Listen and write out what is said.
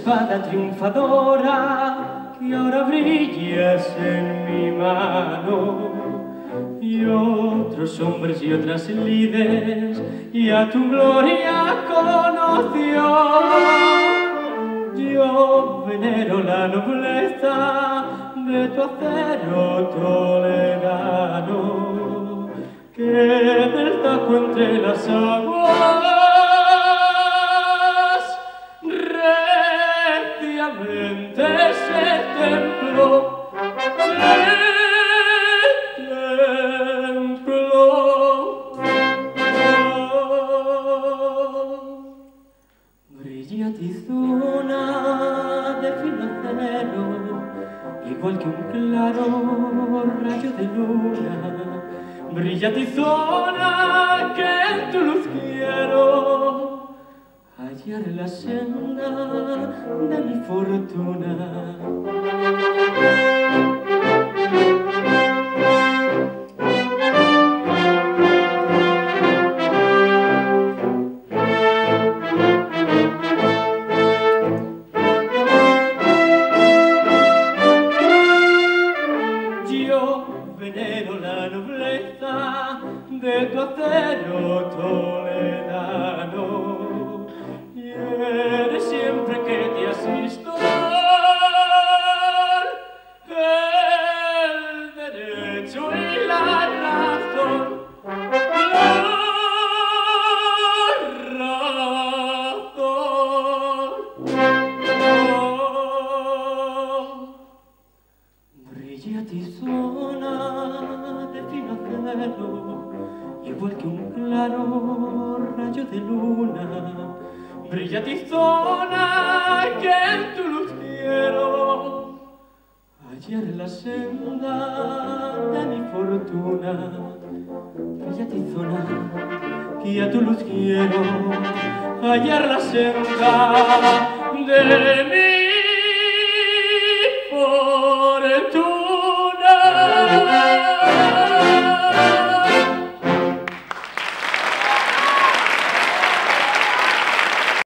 espada triunfadora que ahora brillas en mi mano. Y otros hombres y otras lides ya tu gloria conoció. Yo venero la nobleza de tu acero toledano, que del tajo entre las aguas reciamente se templó. Brilla tizona de fino acero, igual que un claro rayo de luna. Brilla tizona que en tu luz quiero hallar la senda de mi fortuna. Venero la nobleza de tu acero toledano, y eres siempre que te asisto el derecho y la razón. Brilla tizona de fino acero, igual que un claro rayo de luna. Brilla tizona que en tu luz quiero hallar la senda de mi fortuna. Brilla tizona que a tu luz quiero hallar la senda de mi